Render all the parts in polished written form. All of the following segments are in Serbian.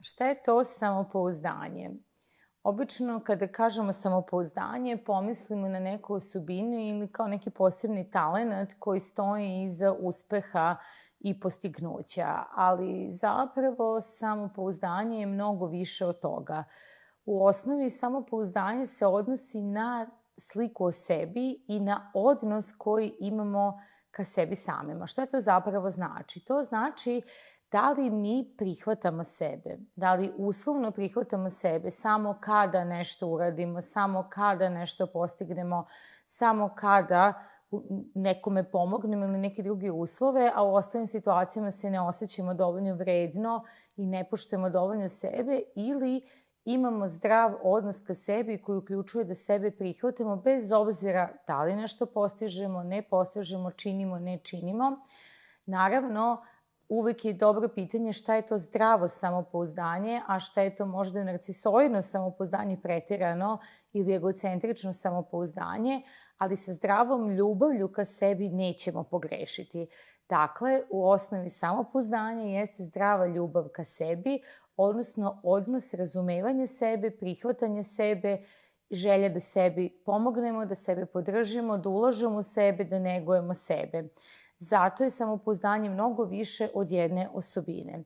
Šta je to samopouzdanje? Obično kada kažemo samopouzdanje, pomislimo na neku osobinu ili kao neki posebni talenat koji stoji iza uspeha i postignuća, ali zapravo samopouzdanje je mnogo više od toga. U osnovi samopouzdanje se odnosi na sliku o sebi i na odnos koji imamo ka sebi samima. Šta to zapravo znači? To znači da li mi prihvatamo sebe, da li uslovno prihvatamo sebe samo kada nešto uradimo, samo kada nešto postignemo, samo kada nekome pomognemo ili neke druge uslove, a u ostalim situacijama se ne osjećamo dovoljno vredno i ne poštujemo dovoljno sebe, ili imamo zdrav odnos ka sebi koji uključuje da sebe prihvatimo bez obzira da li nešto postižemo, ne postižemo, činimo, ne činimo. Naravno, uvek je dobro pitanje šta je to zdravo samopouzdanje, a šta je to možda narcisoidno samopouzdanje preterano ili egocentrično samopouzdanje, ali sa zdravom ljubavlju ka sebi nećemo pogrešiti. Dakle, u osnovi samopouzdanja jeste zdrava ljubav ka sebi, odnosno odnos razumevanja sebe, prihvatanja sebe, želja da sebi pomognemo, da sebe podržimo, da ulažemo u sebe, da negujemo sebe. Zato je samopouzdanje mnogo više od jedne osobine.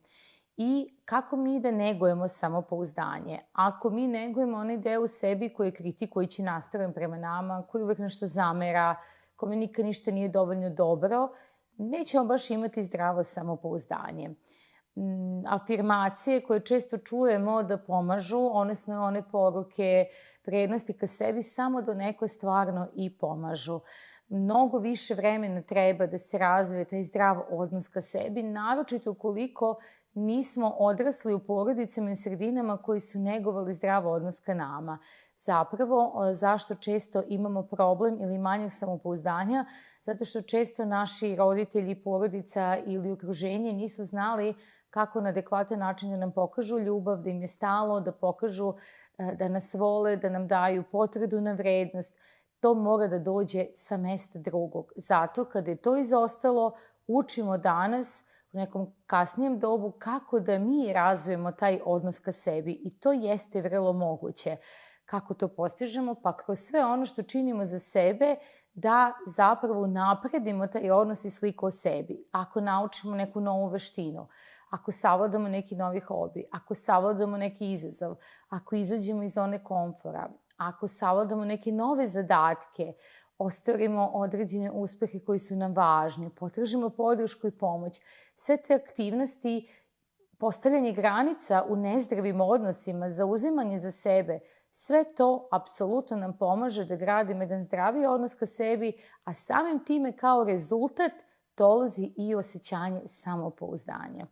I kako mi da negujemo samopouzdanje? Ako mi negujemo onaj deo u sebi koji je kritikujući nastavan prema nama, koji uvek nešto zamera, kome nikad ništa nije dovoljno dobro, nećemo baš imati zdravo samopouzdanje. Afirmacije koje često čujemo da pomažu, odnosno one poruke, vrednosti ka sebi, samo do neko stvarno i pomažu. Mnogo više vremena treba da se razvije taj zdrav odnos ka sebi, naročito ukoliko nismo odrasli u porodicama i sredinama koji su negovali zdrav odnos ka nama. Zapravo, zašto često imamo problem ili manjak samopouzdanja? Zato što često naši roditelji, porodica ili okruženje nisu znali kako na adekvatan način da nam pokažu ljubav, da im je stalo, da pokažu da nas vole, da nam daju potvrdu na vrednost. To mora da dođe sa mesta drugog. Zato kada je to izostalo, učimo danas u nekom kasnijem dobu kako da mi razvijemo taj odnos ka sebi i to jeste vrlo moguće. Kako to postižemo? Pa kroz sve ono što činimo za sebe da zapravo napredimo taj odnos i sliku o sebi. Ako naučimo neku novu veštinu, ako savladamo neki novi hobi, ako savladamo neki izazov, ako izađemo iz zone komfora, ako savladamo neke nove zadatke, ostvarimo određene uspehe koji su nam važni, potražimo podršku i pomoć, sve te aktivnosti, postavljanje granica u nezdravim odnosima, zauzimanje za sebe, sve to apsolutno nam pomaže da gradimo jedan zdraviji odnos ka sebi, a samim time kao rezultat dolazi i osjećanje samopouzdanja.